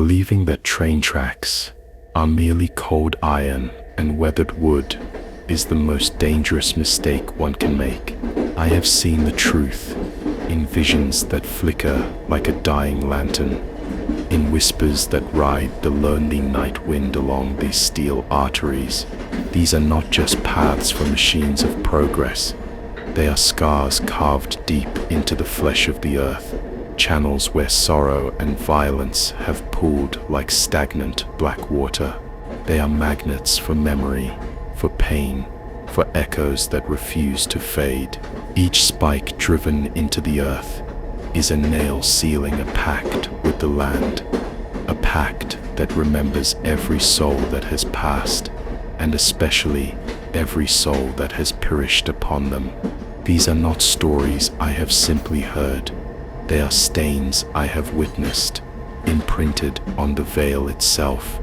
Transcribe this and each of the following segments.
believing that train tracks are merely cold iron and weathered wood is the most dangerous mistake one can make. I have seen the truth in visions that flicker like a dying lantern, in whispers that ride the lonely night wind along these steel arteries. These are not just paths for machines of progress. They are scars carved deep into the flesh of the earth, channels where sorrow and violence have pooled like stagnant black water. They are magnets for memory, for pain, for echoes that refuse to fade. Each spike driven into the earth is a nail sealing a pact with the land, a pact that remembers every soul that has passed, and especially every soul that has perished upon them. These are not stories I have simply heard. They are stains I have witnessed, imprinted on the veil itself,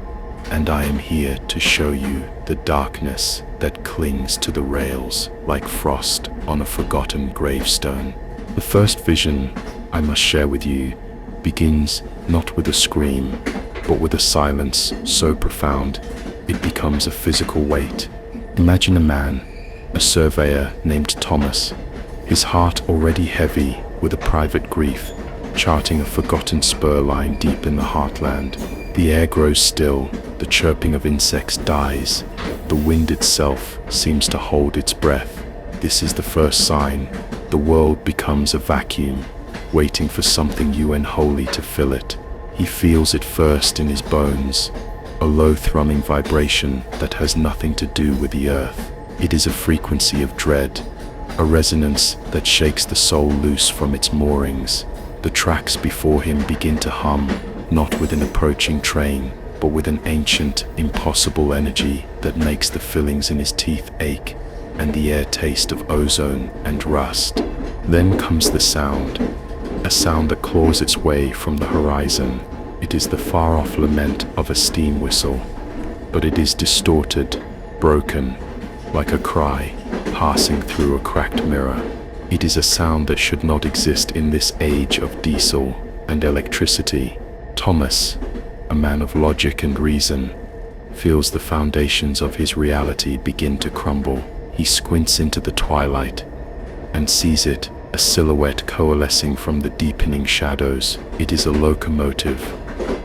and I am here to show you the darkness that clings to the rails like frost on a forgotten gravestone. The first vision I must share with you begins not with a scream, but with a silence so profound it becomes a physical weight. Imagine a man, a surveyor named Thomas, his heart already heavy with a private grief, charting a forgotten spur line deep in the heartland. The air grows still, the chirping of insects dies, the wind itself seems to hold its breath. This is the first sign. The world becomes a vacuum, waiting for something unholy to fill it. He feels it first in his bones, a low thrumming vibration that has nothing to do with the earth. It is a frequency of dread, a resonance that shakes the soul loose from its moorings. The tracks before him begin to hum, not with an approaching train, but with an ancient, impossible energy that makes the fillings in his teeth ache and the air taste of ozone and rust. Then comes the sound, a sound that claws its way from the horizon. It is the far-off lament of a steam whistle, but it is distorted, broken, like a cry passing through a cracked mirror. It is a sound that should not exist in this age of diesel and electricity. Thomas, a man of logic and reason, feels the foundations of his reality begin to crumble. He squints into the twilight and sees it, a silhouette coalescing from the deepening shadows. It is a locomotive,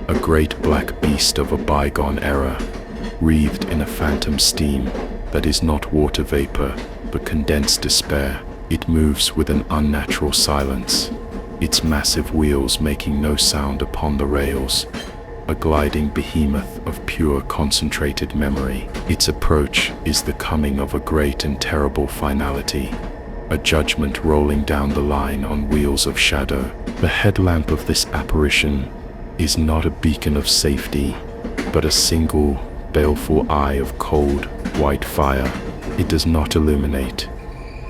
a great black beast of a bygone era, wreathed in a phantom steam that is not water vapor, but condensed despair. It moves with an unnatural silence, its massive wheels making no sound upon the rails, a gliding behemoth of pure concentrated memory. Its approach is the coming of a great and terrible finality, a judgment rolling down the line on wheels of shadow. The headlamp of this apparition is not a beacon of safety, but a single, baleful eye of cold, white fire. It does not illuminate.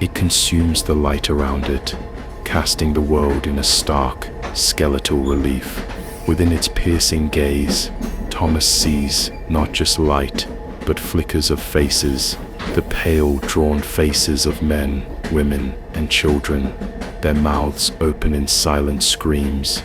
It consumes the light around it, casting the world in a stark, skeletal relief. Within its piercing gaze, Thomas sees not just light, but flickers of faces, the pale, drawn faces of men, women, and children, their mouths open in silent screams,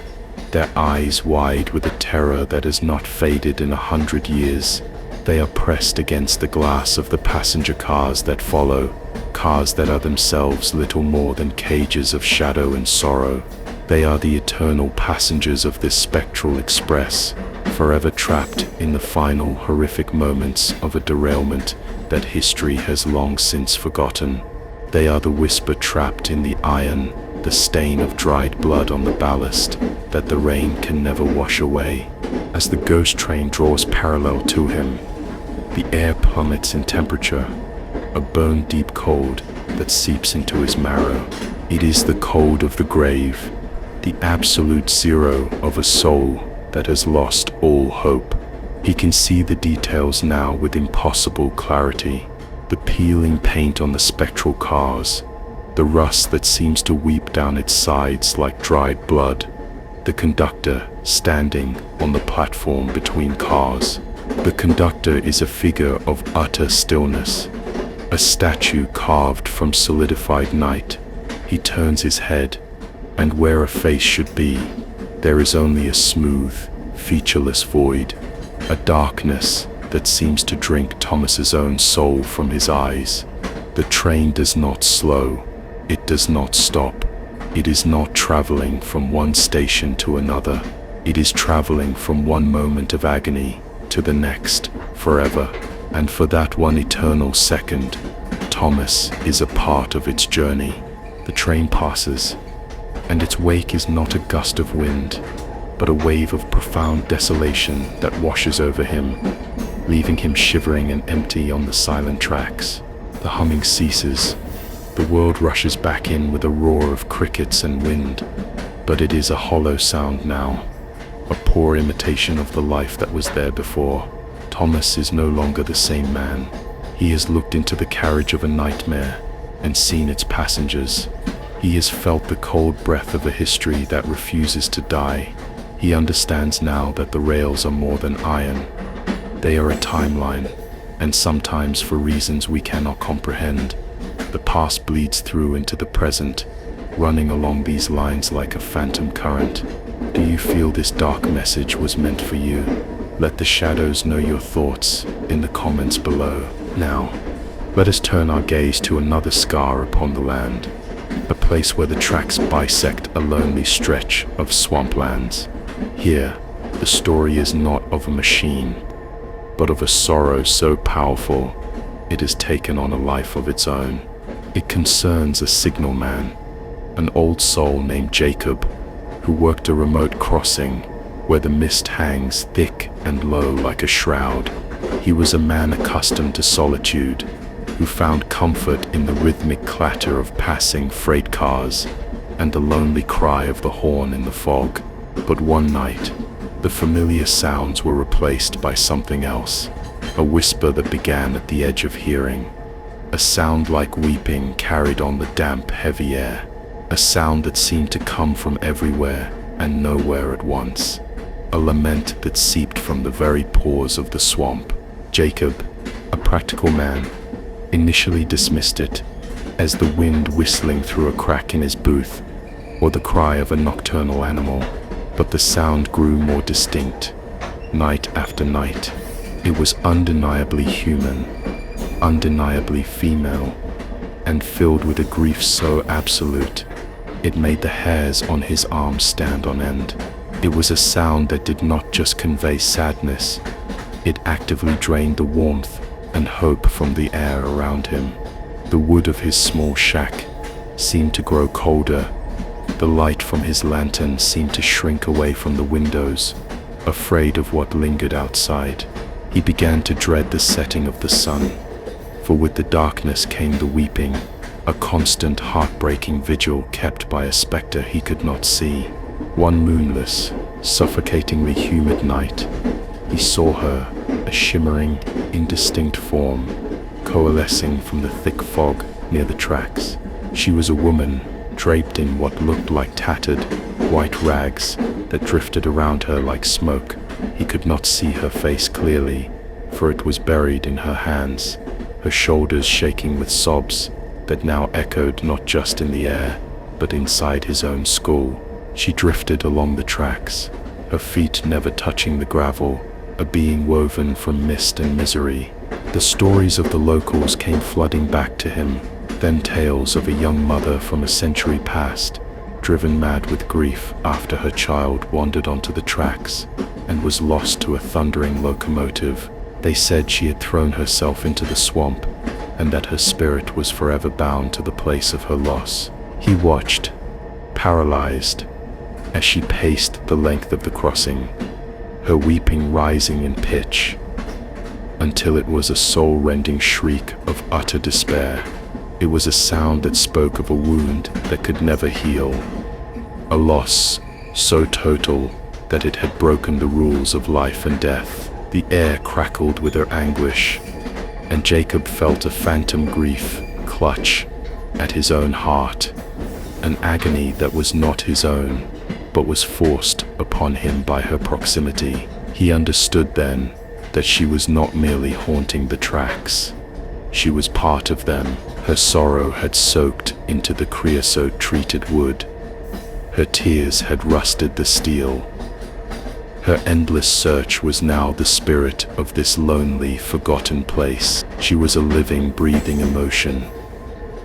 their eyes wide with a terror that has not faded in 100 years. They are pressed against the glass of the passenger cars that follow, cars that are themselves little more than cages of shadow and sorrow. They are the eternal passengers of this spectral express, forever trapped in the final horrific moments of a derailment that history has long since forgotten. They are the whisper trapped in the iron, the stain of dried blood on the ballast that the rain can never wash away. As the ghost train draws parallel to him, the air plummets in temperature, a bone-deep cold that seeps into his marrow. It is the cold of the grave, the absolute zero of a soul that has lost all hope. He can see the details now with impossible clarity. The peeling paint on the spectral cars, the rust that seems to weep down its sides like dried blood, the conductor standing on the platform between cars. The conductor is a figure of utter stillness, a statue carved from solidified night. He turns his head, and where a face should be, there is only a smooth, featureless void, a darkness that seems to drink Thomas's own soul from his eyes. The train does not slow, it does not stop. It is not traveling from one station to another. It is traveling from one moment of agony to the next, forever. And for that one eternal second, Thomas is a part of its journey. The train passes, and its wake is not a gust of wind, but a wave of profound desolation that washes over him, leaving him shivering and empty on the silent tracks. The humming ceases. The world rushes back in with a roar of crickets and wind, but it is a hollow sound now, a poor imitation of the life that was there before. Thomas is no longer the same man. He has looked into the carriage of a nightmare and seen its passengers. He has felt the cold breath of a history that refuses to die. He understands now that the rails are more than iron. They are a timeline, and sometimes for reasons we cannot comprehend, the past bleeds through into the present, running along these lines like a phantom current. Do you feel this dark message was meant for you? Let the shadows know your thoughts in the comments below. Now, let us turn our gaze to another scar upon the land, a place where the tracks bisect a lonely stretch of swamplands. Here, the story is not of a machine, but of a sorrow so powerful it has taken on a life of its own. It concerns a signalman, an old soul named Jacob, who worked a remote crossing where the mist hangs thick and low like a shroud. He was a man accustomed to solitude, who found comfort in the rhythmic clatter of passing freight cars and the lonely cry of the horn in the fog. But one night, the familiar sounds were replaced by something else, a whisper that began at the edge of hearing, a sound like weeping carried on the damp, heavy air, a sound that seemed to come from everywhere and nowhere at once, a lament that seeped from the very pores of the swamp. Jacob, a practical man, initially dismissed it as the wind whistling through a crack in his booth or the cry of a nocturnal animal, but the sound grew more distinct. Night after night, it was undeniably human, undeniably female, and filled with a grief so absolute it made the hairs on his arms stand on end. It was a sound that did not just convey sadness, it actively drained the warmth and hope from the air around him. The wood of his small shack seemed to grow colder. The light from his lantern seemed to shrink away from the windows, afraid of what lingered outside. He began to dread the setting of the sun, for with the darkness came the weeping, a constant heartbreaking vigil kept by a specter he could not see. One moonless, suffocatingly humid night, he saw her, a shimmering, indistinct form, coalescing from the thick fog near the tracks. She was a woman, draped in what looked like tattered, white rags that drifted around her like smoke. He could not see her face clearly, for it was buried in her hands, her shoulders shaking with sobs that now echoed not just in the air, but inside his own skull. She drifted along the tracks, her feet never touching the gravel, a being woven from mist and misery. The stories of the locals came flooding back to him, then tales of a young mother from a century past, driven mad with grief after her child wandered onto the tracks and was lost to a thundering locomotive. They said she had thrown herself into the swamp and that her spirit was forever bound to the place of her loss. He watched, paralyzed, as she paced the length of the crossing, her weeping rising in pitch, until it was a soul-rending shriek of utter despair. It was a sound that spoke of a wound that could never heal, a loss so total that it had broken the rules of life and death. The air crackled with her anguish, and Jacob felt a phantom grief clutch at his own heart, an agony that was not his own, but was forced upon him by her proximity. He understood then that she was not merely haunting the tracks. She was part of them. Her sorrow had soaked into the creosote-treated wood. Her tears had rusted the steel. Her endless search was now the spirit of this lonely, forgotten place. She was a living, breathing emotion,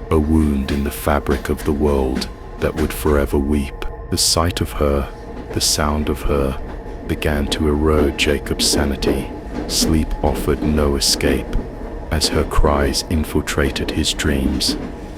a wound in the fabric of the world that would forever weep. The sight of her, the sound of her, began to erode Jacob's sanity. Sleep offered no escape, as her cries infiltrated his dreams,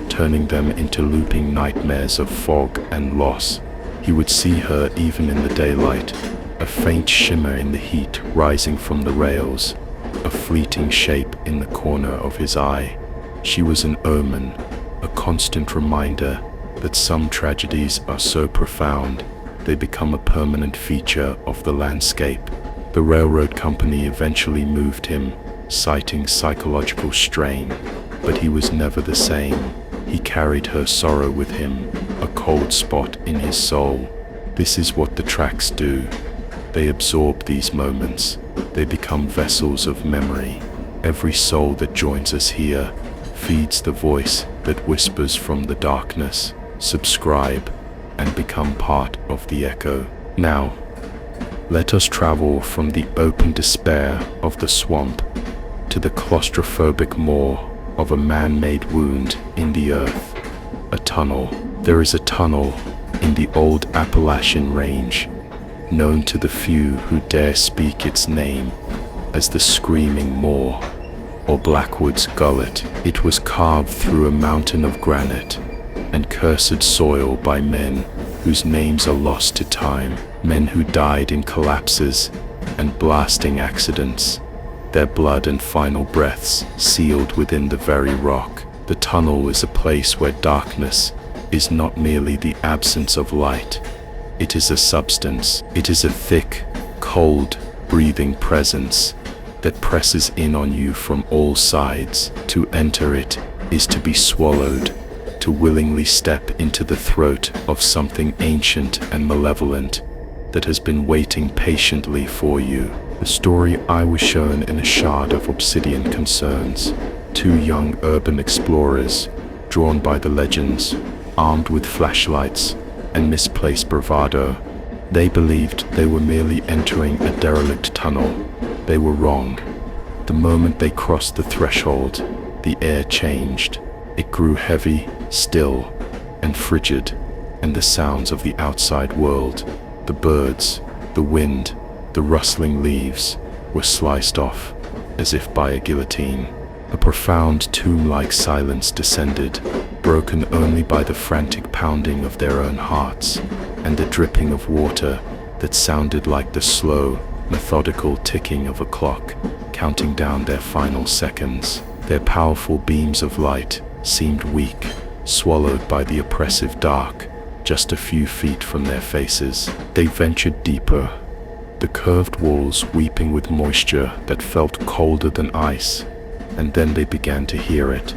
turning them into looping nightmares of fog and loss. He would see her even in the daylight, a faint shimmer in the heat rising from the rails, a fleeting shape in the corner of his eye. She was an omen, a constant reminder that some tragedies are so profound they become a permanent feature of the landscape. The railroad company eventually moved him, citing psychological strain, but he was never the same. He carried her sorrow with him, a cold spot in his soul. This is what the tracks do. They absorb these moments. They become vessels of memory. Every soul that joins us here feeds the voice that whispers from the darkness. Subscribe and become part of the echo. Now, let us travel from the open despair of the swamp to the claustrophobic maw of a man-made wound in the earth. A tunnel. There is a tunnel in the old Appalachian range, known to the few who dare speak its name as the Screaming Maw, or Blackwood's Gullet. It was carved through a mountain of granite and cursed soil by men whose names are lost to time, men who died in collapses and blasting accidents, their blood and final breaths sealed within the very rock. The tunnel is a place where darkness is not merely the absence of light. It is a substance. It is a thick, cold, breathing presence that presses in on you from all sides. To enter it is to be swallowed, to willingly step into the throat of something ancient and malevolent that has been waiting patiently for you. The story I was shown in a shard of obsidian concerns two young urban explorers, drawn by the legends, armed with flashlights and misplaced bravado. They believed they were merely entering a derelict tunnel. They were wrong. The moment they crossed the threshold, the air changed. It grew heavy, still, and frigid, and the sounds of the outside world, the birds, the wind, the rustling leaves, were sliced off, as if by a guillotine. A profound tomb-like silence descended, broken only by the frantic pounding of their own hearts, and the dripping of water that sounded like the slow, methodical ticking of a clock, counting down their final seconds. Their powerful beams of light seemed weak, swallowed by the oppressive dark, just a few feet from their faces. They ventured deeper, the curved walls weeping with moisture that felt colder than ice, and then they began to hear it.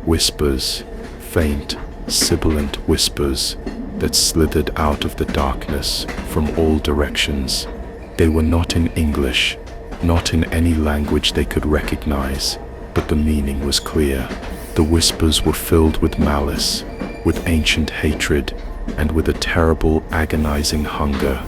Whispers, faint, sibilant whispers that slithered out of the darkness from all directions. They were not in English, not in any language they could recognize, but the meaning was clear. The whispers were filled with malice, with ancient hatred, and with a terrible, agonizing hunger.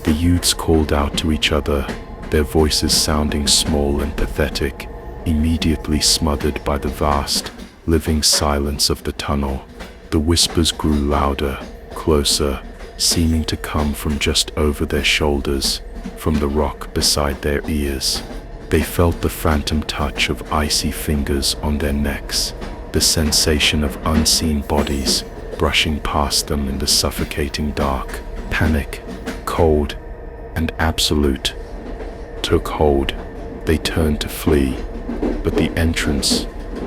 The youths called out to each other, their voices sounding small and pathetic, immediately smothered by the vast, living silence of the tunnel. The whispers grew louder, closer, seeming to come from just over their shoulders, from the rock beside their ears. They felt the phantom touch of icy fingers on their necks, the sensation of unseen bodies brushing past them in the suffocating dark. Panic, cold, and absolute took hold. They turned to flee, but the entrance,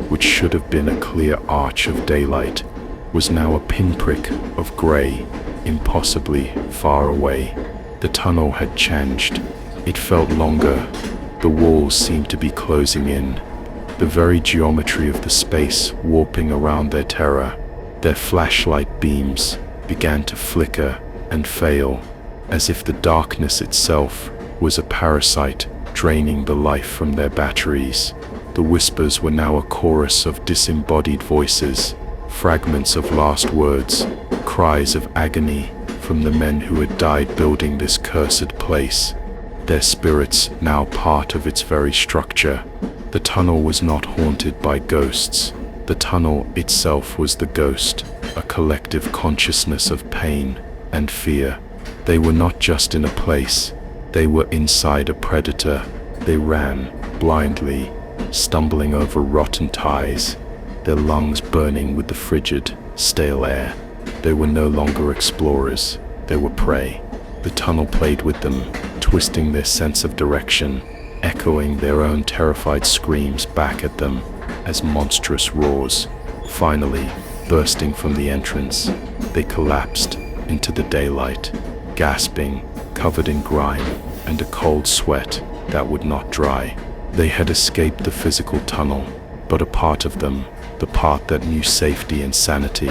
which should have been a clear arch of daylight, was now a pinprick of gray, impossibly far away. The tunnel had changed. It felt longer. The walls seemed to be closing in, the very geometry of the space warping around their terror. Their flashlight beams began to flicker and fail, as if the darkness itself was a parasite draining the life from their batteries. The whispers were now a chorus of disembodied voices, fragments of last words, cries of agony, from the men who had died building this cursed place, their spirits now part of its very structure. The tunnel was not haunted by ghosts. The tunnel itself was the ghost, a collective consciousness of pain and fear. They were not just in a place, they were inside a predator. They ran blindly, stumbling over rotten ties, their lungs burning with the frigid, stale air. They were no longer explorers, they were prey. The tunnel played with them, twisting their sense of direction, echoing their own terrified screams back at them as monstrous roars. Finally, bursting from the entrance, they collapsed into the daylight, gasping, covered in grime and a cold sweat that would not dry. They had escaped the physical tunnel, but a part of them, the part that knew safety and sanity,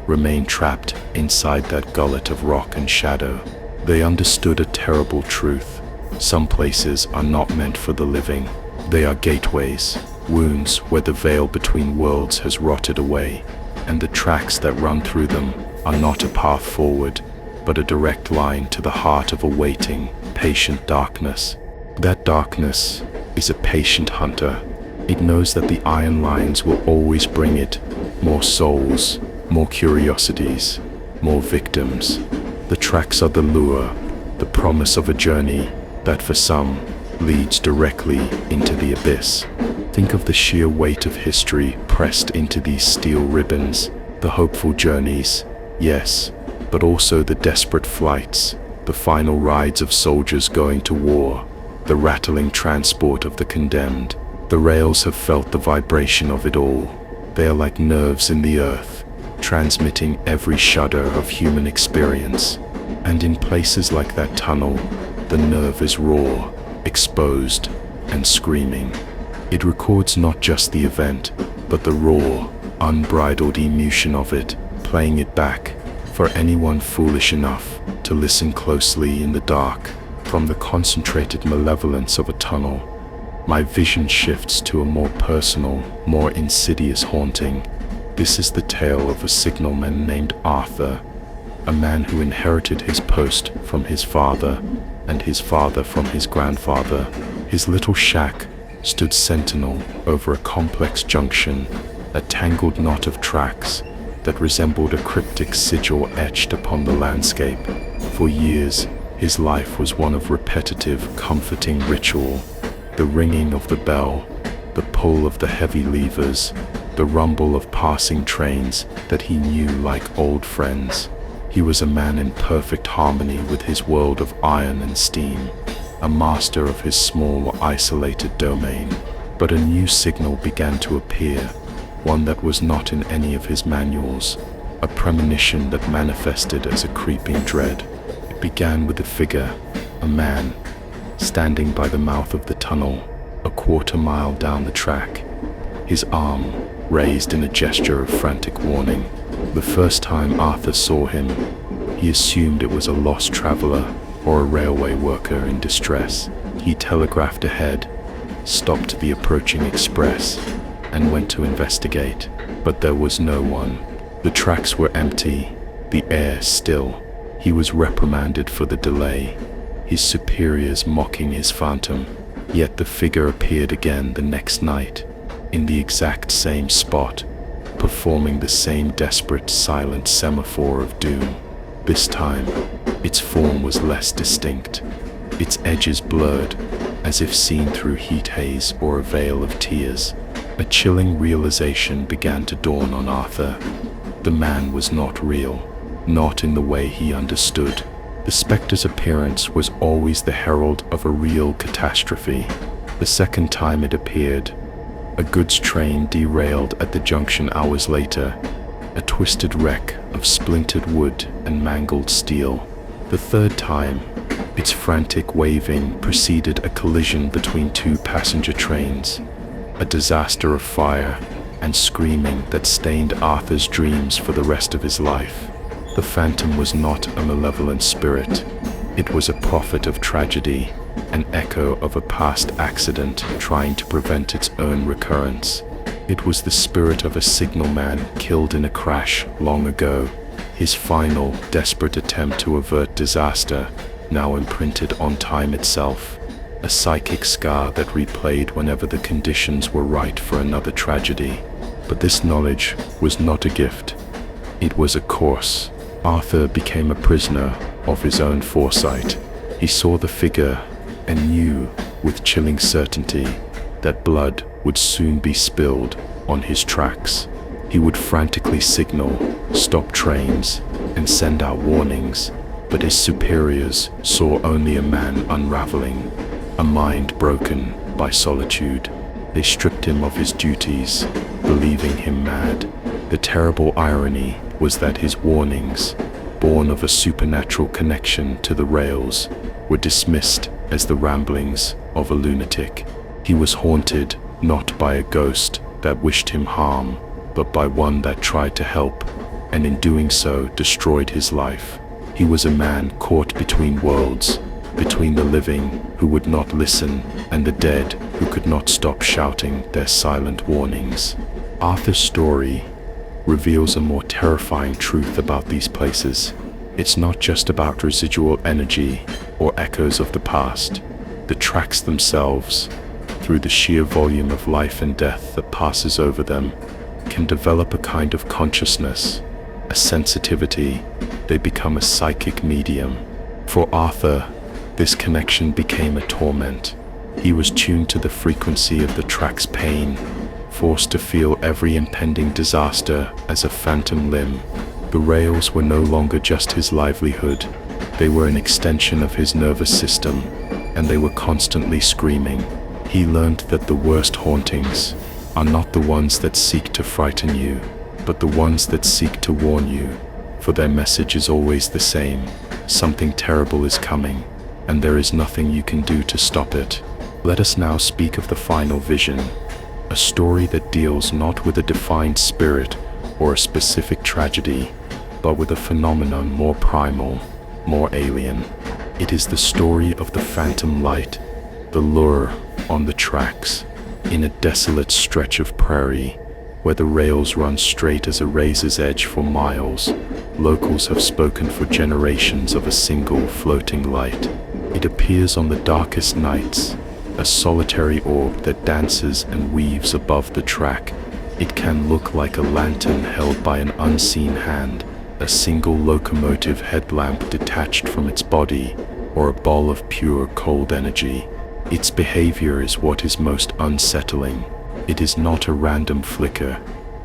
remained trapped inside that gullet of rock and shadow. They understood a terrible truth. Some places are not meant for the living. They are gateways, wounds where the veil between worlds has rotted away, and the tracks that run through them are not a path forward, but a direct line to the heart of a waiting, patient darkness. That darkness is a patient hunter. It knows that the iron lines will always bring it more souls, more curiosities, more victims. The tracks are the lure, the promise of a journey that for some leads directly into the abyss. Think of the sheer weight of history pressed into these steel ribbons, the hopeful journeys, yes, but also the desperate flights, the final rides of soldiers going to war, the rattling transport of the condemned. The rails have felt the vibration of it all. They are like nerves in the earth, transmitting every shudder of human experience. And in places like that tunnel, the nerve is raw, exposed, and screaming. It records not just the event, but the raw, unbridled emotion of it, playing it back for anyone foolish enough to listen closely in the dark. From the concentrated malevolence of a tunnel, my vision shifts to a more personal, more insidious haunting. This is the tale of a signalman named Arthur, a man who inherited his post from his father, and his father from his grandfather. His little shack stood sentinel over a complex junction, a tangled knot of tracks that resembled a cryptic sigil etched upon the landscape. For years, his life was one of repetitive, comforting ritual. The ringing of the bell, the pull of the heavy levers, the rumble of passing trains that he knew like old friends. He was a man in perfect harmony with his world of iron and steam, a master of his small, isolated domain. But a new signal began to appear, one that was not in any of his manuals, a premonition that manifested as a creeping dread. It began with a figure, a man, standing by the mouth of the tunnel, a quarter-mile down the track, his arm raised in a gesture of frantic warning. The first time Arthur saw him, he assumed it was a lost traveler or a railway worker in distress. He telegraphed ahead, stopped the approaching express, and went to investigate. But there was no one. The tracks were empty, the air still. He was reprimanded for the delay, his superiors mocking his phantom. Yet the figure appeared again the next night, in the exact same spot, performing the same desperate, silent semaphore of doom. This time, its form was less distinct, its edges blurred, as if seen through heat haze or a veil of tears. A chilling realization began to dawn on Arthur. The man was not real, not in the way he understood. The specter's appearance was always the herald of a real catastrophe. The second time it appeared, a goods train derailed at the junction hours later, a twisted wreck of splintered wood and mangled steel. The third time, its frantic waving preceded a collision between two passenger trains, a disaster of fire and screaming that stained Arthur's dreams for the rest of his life. The phantom was not a malevolent spirit. It was a prophet of tragedy, an echo of a past accident trying to prevent its own recurrence. It was the spirit of a signalman killed in a crash long ago, his final, desperate attempt to avert disaster, now imprinted on time itself, a psychic scar that replayed whenever the conditions were right for another tragedy. But this knowledge was not a gift. It was a course. Arthur became a prisoner of his own foresight. He saw the figure and knew with chilling certainty that blood would soon be spilled on his tracks. He would frantically signal, stop trains, and send out warnings, but his superiors saw only a man unraveling, a mind broken by solitude. They stripped him of his duties, believing him mad. The terrible irony was that his warnings, born of a supernatural connection to the rails, were dismissed as the ramblings of a lunatic. He was haunted not by a ghost that wished him harm, but by one that tried to help, and in doing so destroyed his life. He was a man caught between worlds, between the living who would not listen and the dead who could not stop shouting their silent warnings. Arthur's story reveals a more terrifying truth about these places. It's not just about residual energy or echoes of the past. The tracks themselves, through the sheer volume of life and death that passes over them, can develop a kind of consciousness, a sensitivity. They become a psychic medium. For Arthur, this connection became a torment. He was tuned to the frequency of the track's pain, forced to feel every impending disaster as a phantom limb. The rails were no longer just his livelihood. They were an extension of his nervous system, and they were constantly screaming. He learned that the worst hauntings are not the ones that seek to frighten you, but the ones that seek to warn you, for their message is always the same. Something terrible is coming, and there is nothing you can do to stop it. Let us now speak of the final vision, a story that deals not with a defined spirit or a specific tragedy, but with a phenomenon more primal, more alien. It is the story of the phantom light, the lure on the tracks, in a desolate stretch of prairie, where the rails run straight as a razor's edge for miles. Locals have spoken for generations of a single floating light. It appears on the darkest nights, a solitary orb that dances and weaves above the track. It can look like a lantern held by an unseen hand, a single locomotive headlamp detached from its body, or a ball of pure cold energy. Its behavior is what is most unsettling. It is not a random flicker.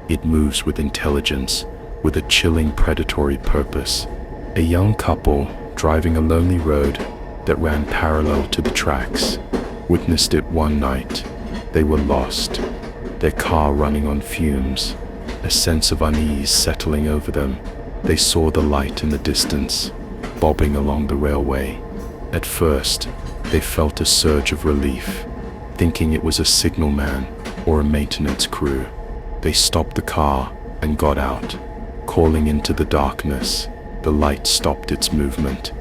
It moves with intelligence, with a chilling predatory purpose. A young couple, driving a lonely road that ran parallel to the tracks, witnessed it one night. They were lost, their car running on fumes, a sense of unease settling over them. They saw the light in the distance, bobbing along the railway. At first, they felt a surge of relief, thinking it was a signalman or a maintenance crew. They stopped the car and got out. Calling into the darkness, the light stopped its movement.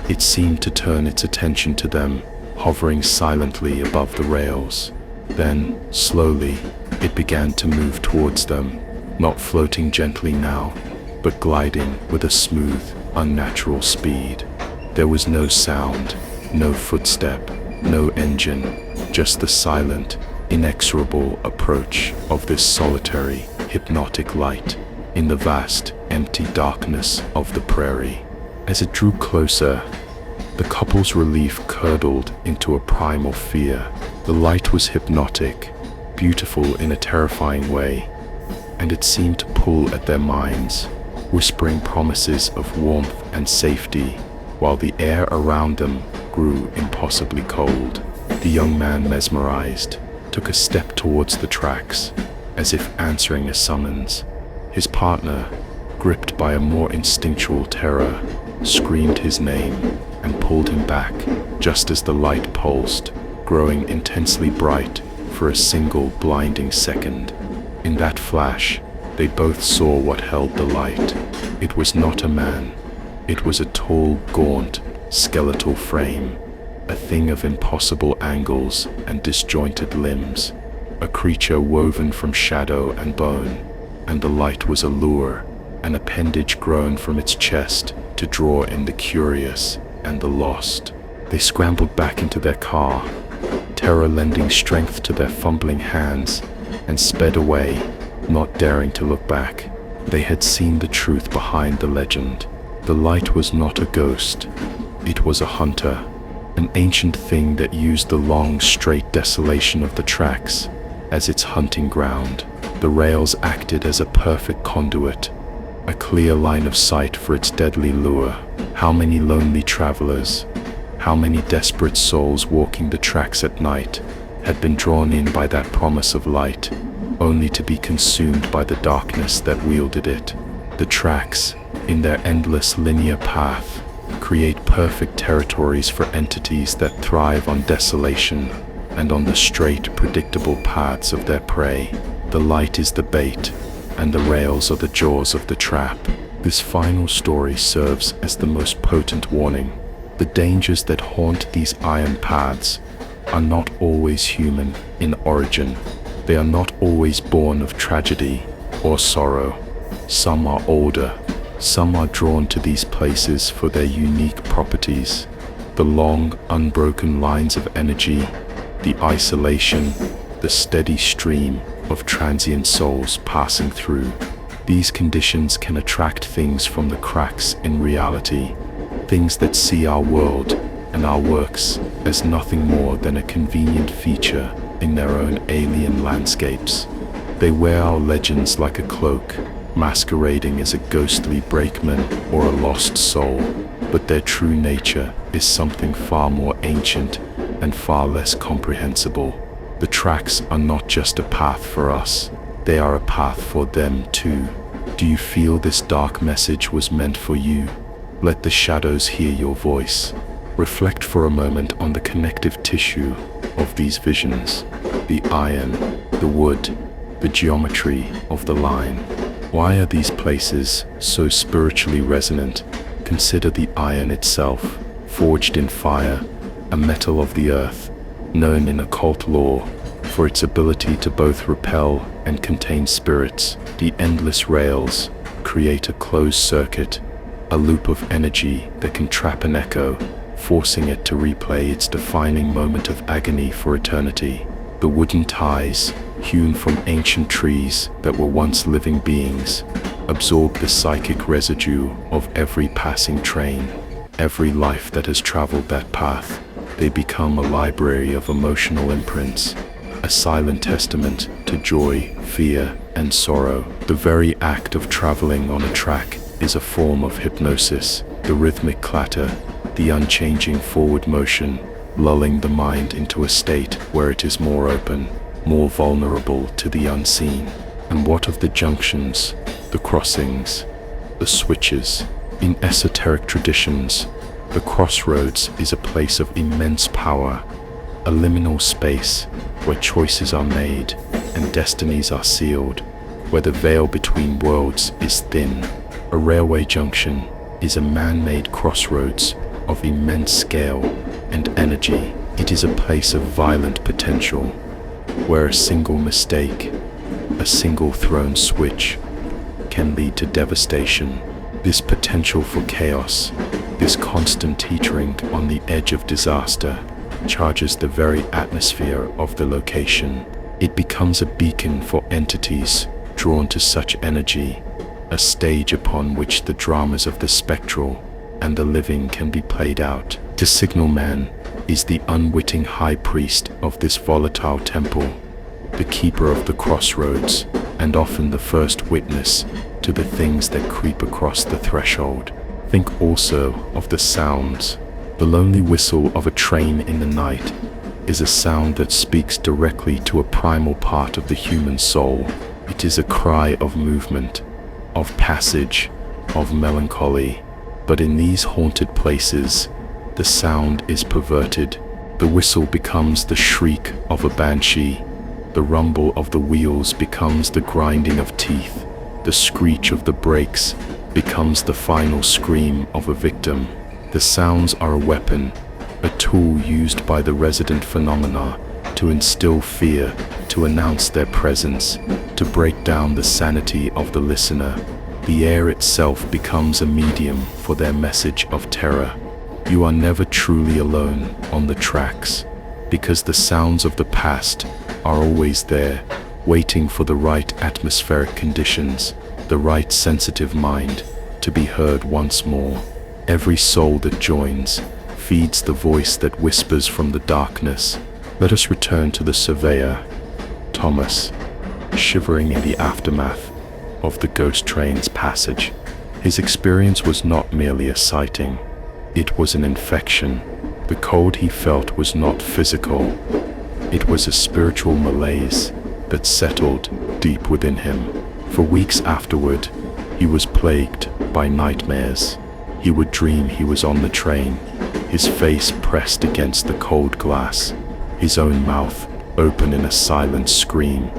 It seemed to turn its attention to them, hovering silently above the rails. Then, slowly, it began to move towards them, not floating gently now, but gliding with a smooth, unnatural speed. There was no sound, no footstep, no engine, just the silent, inexorable approach of this solitary, hypnotic light in the vast, empty darkness of the prairie. As it drew closer, the couple's relief curdled into a primal fear. The light was hypnotic, beautiful in a terrifying way, and it seemed to pull at their minds, whispering promises of warmth and safety, while the air around them grew impossibly cold. The young man, mesmerized, took a step towards the tracks, as if answering a summons. His partner, gripped by a more instinctual terror, screamed his name and pulled him back, just as the light pulsed, growing intensely bright for a single blinding second. In that flash, they both saw what held the light. It was not a man. It was a tall, gaunt, skeletal frame, a thing of impossible angles and disjointed limbs, a creature woven from shadow and bone, and the light was a lure, an appendage grown from its chest to draw in the curious and the lost. They scrambled back into their car, terror lending strength to their fumbling hands, and sped away, not daring to look back. They had seen the truth behind the legend. The light was not a ghost. It was a hunter, an ancient thing that used the long, straight desolation of the tracks as its hunting ground. The rails acted as a perfect conduit, a clear line of sight for its deadly lure. How many lonely travelers, how many desperate souls walking the tracks at night had been drawn in by that promise of light, only to be consumed by the darkness that wielded it. The tracks, in their endless linear path, create perfect territories for entities that thrive on desolation and on the straight, predictable paths of their prey. The light is the bait, and the rails are the jaws of the trap. This final story serves as the most potent warning. The dangers that haunt these iron paths are not always human in origin. They are not always born of tragedy or sorrow. Some are older. Some are drawn to these places for their unique properties. The long, unbroken lines of energy, the isolation, the steady stream of transient souls passing through. These conditions can attract things from the cracks in reality, things that see our world and our works as nothing more than a convenient feature in their own alien landscapes. They wear our legends like a cloak, masquerading as a ghostly brakeman or a lost soul, but their true nature is something far more ancient and far less comprehensible. The tracks are not just a path for us, they are a path for them too. Do you feel this dark message was meant for you? Let the shadows hear your voice. Reflect for a moment on the connective tissue of these visions, the iron, the wood, the geometry of the line. Why are these places so spiritually resonant? Consider the iron itself, forged in fire, a metal of the earth, known in occult lore for its ability to both repel and contain spirits. The endless rails create a closed circuit, a loop of energy that can trap an echo, forcing it to replay its defining moment of agony for eternity. The wooden ties, hewn from ancient trees that were once living beings, absorb the psychic residue of every passing train, every life that has traveled that path. They become a library of emotional imprints, a silent testament to joy, fear, and sorrow. The very act of traveling on a track is a form of hypnosis. The rhythmic clatter, the unchanging forward motion, lulling the mind into a state where it is more open, more vulnerable to the unseen. And what of the junctions, the crossings, the switches? In esoteric traditions, the crossroads is a place of immense power, a liminal space where choices are made and destinies are sealed, where the veil between worlds is thin. A railway junction is a man-made crossroads of immense scale and energy. It is a place of violent potential, where a single mistake, a single thrown switch, can lead to devastation. This potential for chaos, this constant teetering on the edge of disaster, charges the very atmosphere of the location. It becomes a beacon for entities drawn to such energy, a stage upon which the dramas of the spectral and the living can be played out. The Signalman is the unwitting high priest of this volatile temple, the keeper of the crossroads, and often the first witness to the things that creep across the threshold. Think also of the sounds. The lonely whistle of a train in the night is a sound that speaks directly to a primal part of the human soul. It is a cry of movement, of passage, of melancholy. But in these haunted places, the sound is perverted. The whistle becomes the shriek of a banshee. The rumble of the wheels becomes the grinding of teeth. The screech of the brakes becomes the final scream of a victim. The sounds are a weapon, a tool used by the resident phenomena to instill fear, to announce their presence, to break down the sanity of the listener. The air itself becomes a medium for their message of terror. You are never truly alone on the tracks, because the sounds of the past are always there, waiting for the right atmospheric conditions, the right sensitive mind to be heard once more. Every soul that joins feeds the voice that whispers from the darkness. Let us return to the surveyor, Thomas, shivering in the aftermath of the ghost train's passage. His experience was not merely a sighting, it was an infection. The cold he felt was not physical, it was a spiritual malaise that settled deep within him. For weeks afterward, he was plagued by nightmares. He would dream he was on the train, his face pressed against the cold glass, his own mouth open in a silent scream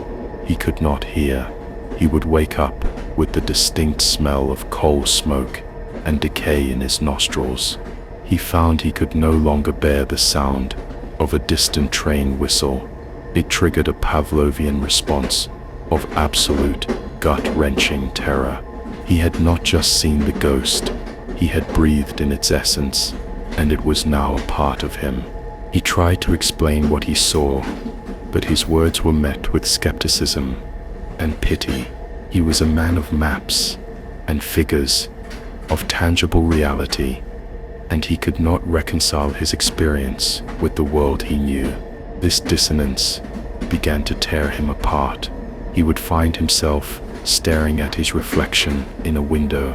he could not hear. He would wake up with the distinct smell of coal smoke and decay in his nostrils. He found he could no longer bear the sound of a distant train whistle. It triggered a Pavlovian response of absolute, gut-wrenching terror. He had not just seen the ghost, he had breathed in its essence, and it was now a part of him. He tried to explain what he saw, but his words were met with skepticism and pity. He was a man of maps and figures, of tangible reality, and he could not reconcile his experience with the world he knew. This dissonance began to tear him apart. He would find himself staring at his reflection in a window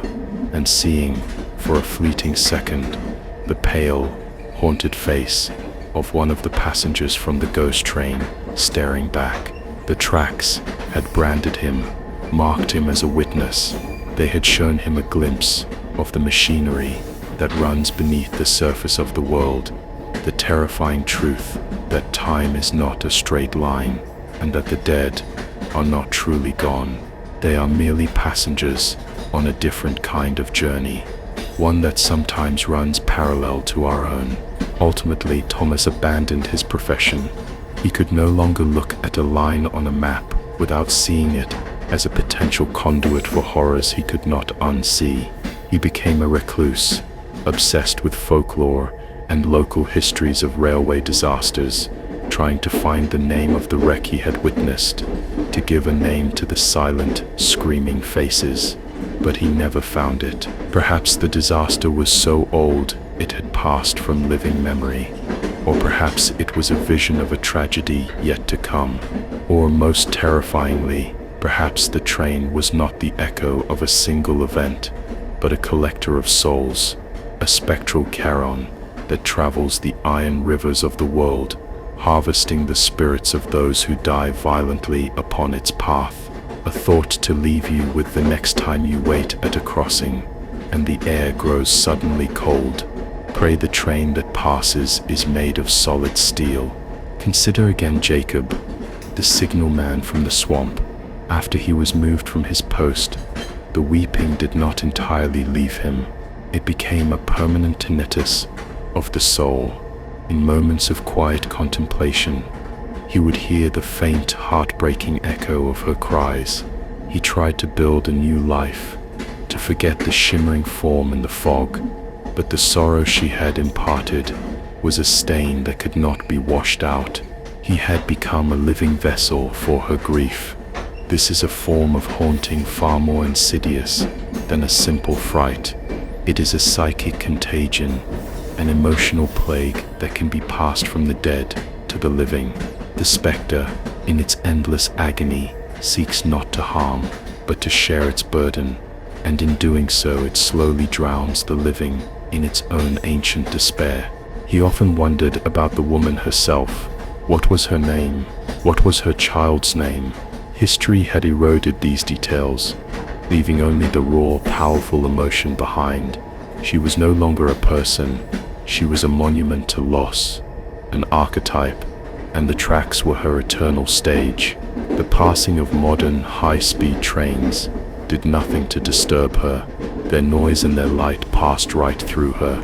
and seeing, for a fleeting second, the pale, haunted face of one of the passengers from the ghost train staring back. The tracks had branded him, marked him as a witness. They had shown him a glimpse of the machinery that runs beneath the surface of the world, the terrifying truth that time is not a straight line, and that the dead are not truly gone. They are merely passengers on a different kind of journey, one that sometimes runs parallel to our own. Ultimately, Thomas abandoned his profession. He could no longer look at a line on a map without seeing it as a potential conduit for horrors he could not unsee. He became a recluse, obsessed with folklore and local histories of railway disasters, trying to find the name of the wreck he had witnessed, to give a name to the silent, screaming faces. But he never found it. Perhaps the disaster was so old it had passed from living memory, or perhaps it was a vision of a tragedy yet to come, or most terrifyingly, perhaps the train was not the echo of a single event, but a collector of souls, a spectral Charon that travels the iron rivers of the world, harvesting the spirits of those who die violently upon its path. A thought to leave you with the next time you wait at a crossing, and the air grows suddenly cold. Pray the train that passes is made of solid steel. Consider again Jacob, the signalman from the swamp. After he was moved from his post, the weeping did not entirely leave him. It became a permanent tinnitus of the soul. In moments of quiet contemplation, he would hear the faint, heartbreaking echo of her cries. He tried to build a new life, to forget the shimmering form in the fog, but the sorrow she had imparted was a stain that could not be washed out. He had become a living vessel for her grief. This is a form of haunting far more insidious than a simple fright. It is a psychic contagion, an emotional plague that can be passed from the dead to the living. The spectre, in its endless agony, seeks not to harm, but to share its burden, and in doing so it slowly drowns the living in its own ancient despair. He often wondered about the woman herself. What was her name? What was her child's name? History had eroded these details, leaving only the raw, powerful emotion behind. She was no longer a person, she was a monument to loss, an archetype, and the tracks were her eternal stage. The passing of modern, high-speed trains did nothing to disturb her. Their noise and their light passed right through her,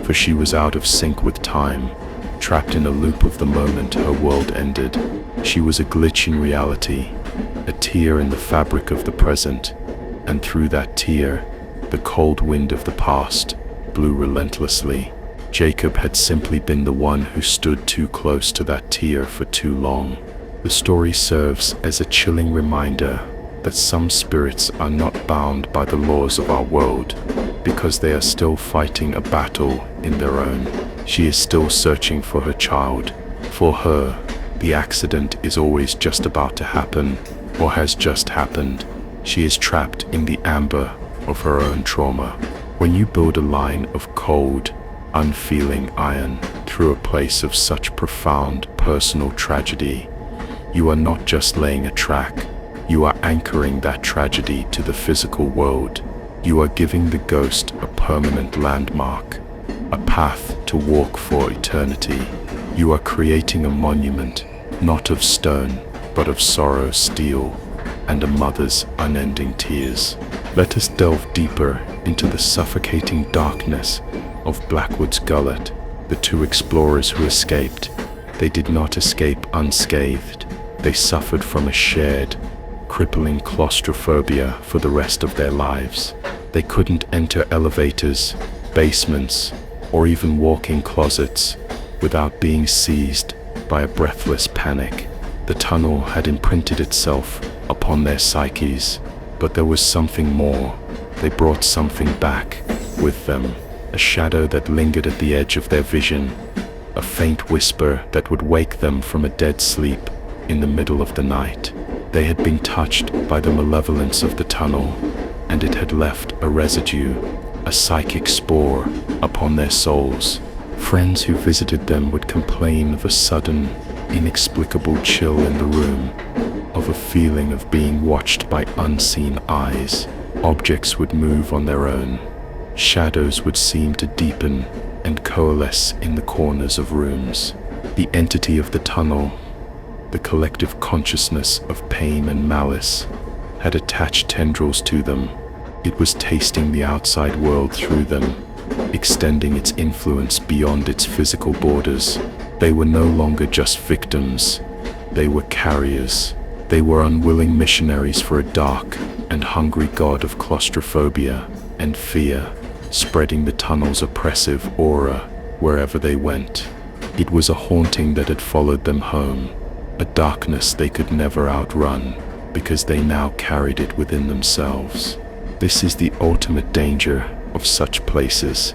for she was out of sync with time, trapped in a loop of the moment her world ended. She was a glitch in reality, a tear in the fabric of the present, and through that tear, the cold wind of the past blew relentlessly. Jacob had simply been the one who stood too close to that tear for too long. The story serves as a chilling reminder that some spirits are not bound by the laws of our world because they are still fighting a battle in their own. She is still searching for her child. For her, the accident is always just about to happen or has just happened. She is trapped in the amber of her own trauma. When you build a line of cold, unfeeling iron through a place of such profound personal tragedy, you are not just laying a track, you are anchoring that tragedy to the physical world. You are giving the ghost a permanent landmark, a path to walk for eternity. You are creating a monument, not of stone, but of sorrow's steel and a mother's unending tears. Let us delve deeper into the suffocating darkness of Blackwood's Gullet. The two explorers who escaped, they did not escape unscathed. They suffered from a shared, crippling claustrophobia for the rest of their lives. They couldn't enter elevators, basements, or even walk-in closets without being seized by a breathless panic. The tunnel had imprinted itself upon their psyches, but there was something more. They brought something back with them, a shadow that lingered at the edge of their vision, a faint whisper that would wake them from a dead sleep in the middle of the night. They had been touched by the malevolence of the tunnel, and it had left a residue, a psychic spore, upon their souls. Friends who visited them would complain of a sudden, inexplicable chill in the room, of a feeling of being watched by unseen eyes. Objects would move on their own. Shadows would seem to deepen and coalesce in the corners of rooms. The entity of the tunnel, the collective consciousness of pain and malice, had attached tendrils to them. It was tasting the outside world through them, extending its influence beyond its physical borders. They were no longer just victims. They were carriers. They were unwilling missionaries for a dark and hungry god of claustrophobia and fear, spreading the tunnel's oppressive aura wherever they went. It was a haunting that had followed them home, a darkness they could never outrun because they now carried it within themselves. This is the ultimate danger of such places.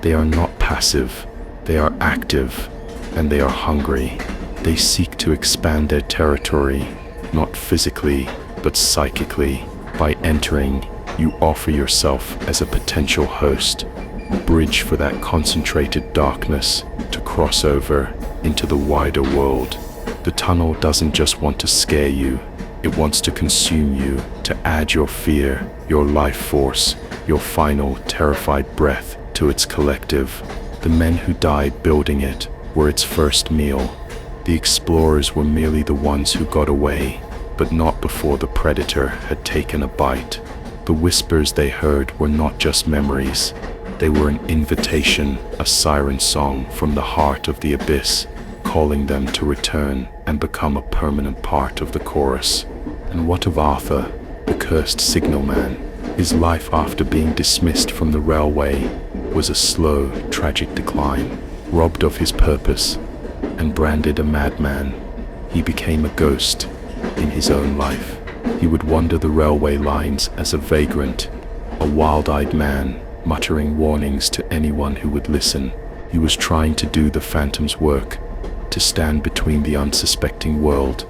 They are not passive, they are active, and they are hungry. They seek to expand their territory, not physically, but psychically. By entering, you offer yourself as a potential host, a bridge for that concentrated darkness to cross over into the wider world. The tunnel doesn't just want to scare you, it wants to consume you, to add your fear, your life force, your final terrified breath to its collective. The men who died building it were its first meal. The explorers were merely the ones who got away, but not before the predator had taken a bite. The whispers they heard were not just memories. They were an invitation, a siren song from the heart of the abyss, calling them to return and become a permanent part of the chorus. And what of Arthur, the cursed signalman? His life after being dismissed from the railway was a slow, tragic decline. Robbed of his purpose and branded a madman, he became a ghost in his own life. He would wander the railway lines as a vagrant, a wild-eyed man, muttering warnings to anyone who would listen. He was trying to do the phantom's work, to stand between the unsuspecting world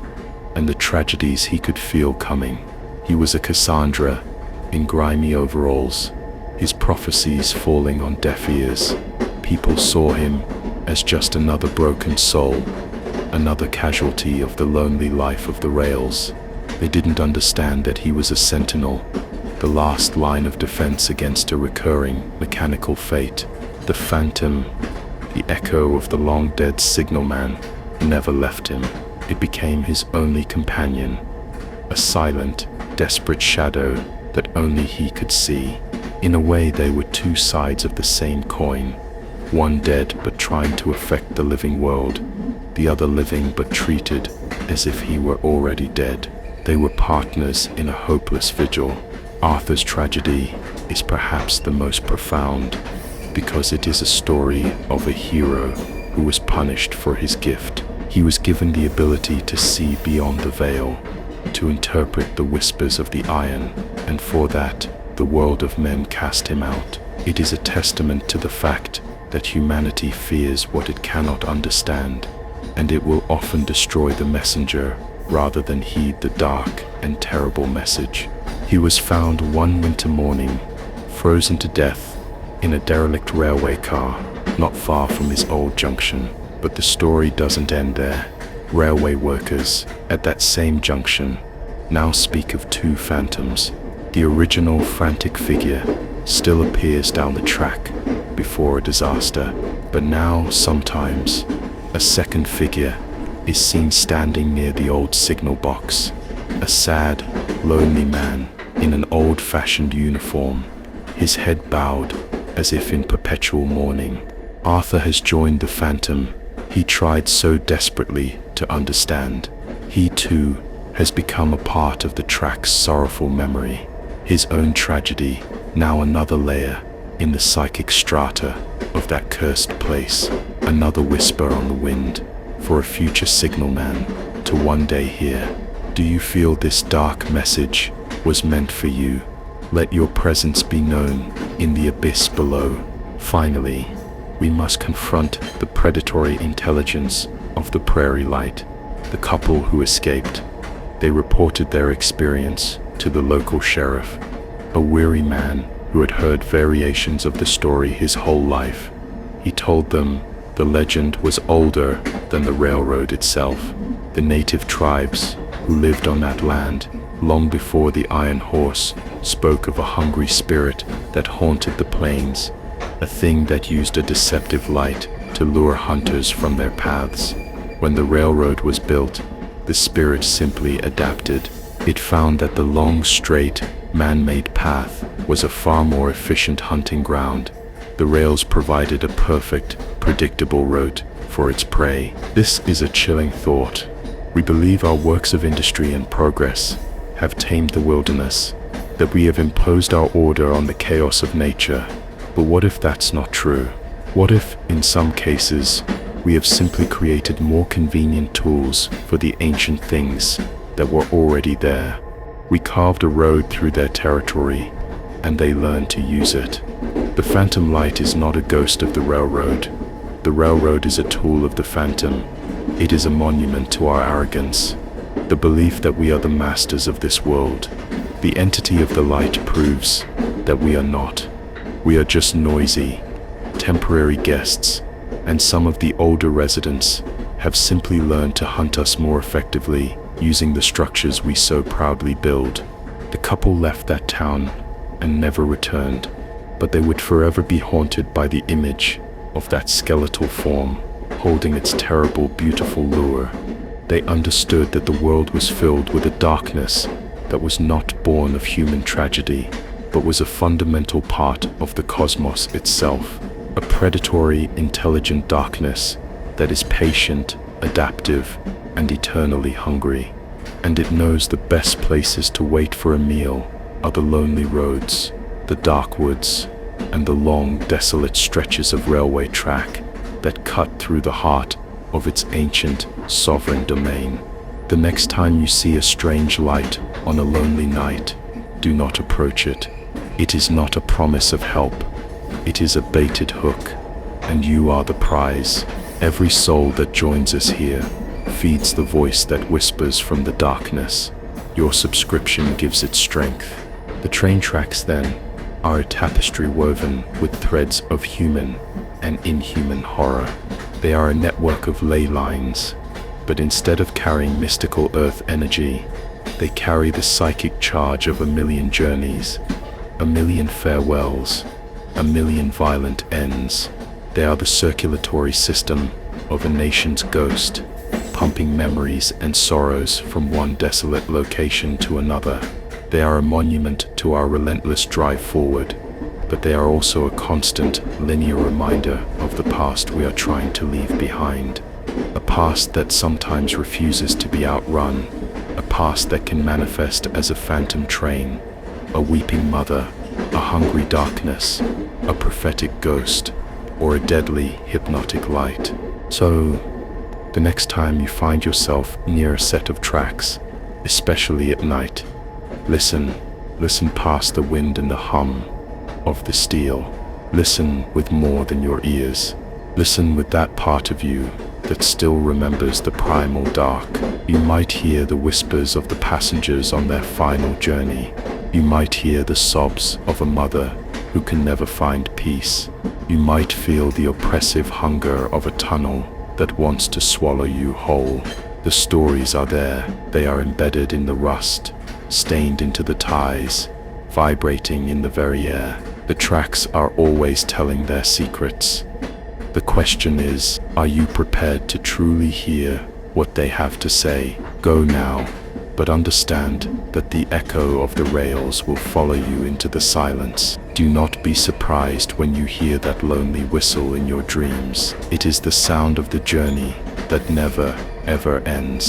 and the tragedies he could feel coming. He was a Cassandra in grimy overalls, his prophecies falling on deaf ears. People saw him as just another broken soul, another casualty of the lonely life of the rails. They didn't understand that he was a sentinel, the last line of defense against a recurring mechanical fate. The phantom, the echo of the long-dead signalman, never left him. It became his only companion, a silent, desperate shadow that only he could see. In a way, they were two sides of the same coin, one dead but trying to affect the living world, the other living but treated as if he were already dead. They were partners in a hopeless vigil, Arthur's tragedy is perhaps the most profound because it is a story of a hero who was punished for his gift. He was given the ability to see beyond the veil, to interpret the whispers of the iron, and for that, the world of men cast him out. It is a testament to the fact that humanity fears what it cannot understand, and it will often destroy the messenger rather than heed the dark and terrible message. He was found one winter morning, frozen to death, in a derelict railway car, not far from his old junction. But the story doesn't end there. Railway workers at that same junction now speak of two phantoms. The original frantic figure still appears down the track before a disaster, but now sometimes a second figure is seen standing near the old signal box. A sad, lonely man in an old-fashioned uniform, his head bowed as if in perpetual mourning. Arthur has joined the phantom he tried so desperately to understand. He too has become a part of the track's sorrowful memory. His own tragedy, now another layer in the psychic strata of that cursed place. Another whisper on the wind for a future signalman to one day hear. Do you feel this dark message was meant for you? Let your presence be known in the abyss below. Finally, we must confront the predatory intelligence of the Prairie light, the couple who escaped. They reported their experience to the local sheriff, a weary man who had heard variations of the story his whole life. He told them the legend was older than the railroad itself. The native tribes who lived on that land long before the Iron Horse spoke of a hungry spirit that haunted the plains, a thing that used a deceptive light to lure hunters from their paths. When the railroad was built, the spirit simply adapted. It found that the long, straight, man-made path was a far more efficient hunting ground. The rails provided a perfect, predictable route for its prey. This is a chilling thought. We believe our works of industry and progress have tamed the wilderness, that we have imposed our order on the chaos of nature. But what if that's not true? What if, in some cases, we have simply created more convenient tools for the ancient things that were already there? We carved a road through their territory, and they learned to use it. The phantom light is not a ghost of the railroad. The railroad is a tool of the phantom. It is a monument to our arrogance, the belief that we are the masters of this world. The entity of the light proves that we are not. We are just noisy, temporary guests, and some of the older residents have simply learned to hunt us more effectively using the structures we so proudly build. The couple left that town and never returned, but they would forever be haunted by the image of that skeletal form holding its terrible, beautiful lure. They understood that the world was filled with a darkness that was not born of human tragedy, but was a fundamental part of the cosmos itself, a predatory, intelligent darkness that is patient, adaptive, and eternally hungry. And it knows the best places to wait for a meal are the lonely roads, the dark woods, and the long, desolate stretches of railway track that cut through the heart of its ancient, sovereign domain. The next time you see a strange light on a lonely night, do not approach it. It is not a promise of help. It is a baited hook, and you are the prize. Every soul that joins us here feeds the voice that whispers from the darkness. Your subscription gives it strength. The train tracks, then, are a tapestry woven with threads of human and inhuman horror. They are a network of ley lines, but instead of carrying mystical earth energy, they carry the psychic charge of a million journeys, a million farewells, a million violent ends. They are the circulatory system of a nation's ghost, pumping memories and sorrows from one desolate location to another. They are a monument to our relentless drive forward, but they are also a constant, linear reminder of the past we are trying to leave behind. A past that sometimes refuses to be outrun, a past that can manifest as a phantom train, a weeping mother, a hungry darkness, a prophetic ghost, or a deadly hypnotic light. So, the next time you find yourself near a set of tracks, especially at night, listen past the wind and the hum of the steel. Listen with more than your ears. Listen with that part of you that still remembers the primal dark. You might hear the whispers of the passengers on their final journey. You might hear the sobs of a mother who can never find peace. You might feel the oppressive hunger of a tunnel that wants to swallow you whole. The stories are there. They are embedded in the rust, stained into the ties, vibrating in the very air. The tracks are always telling their secrets. The question is, are you prepared to truly hear what they have to say? Go now, but understand that the echo of the rails will follow you into the silence. Do not be surprised when you hear that lonely whistle in your dreams. It is the sound of the journey that never, ever ends.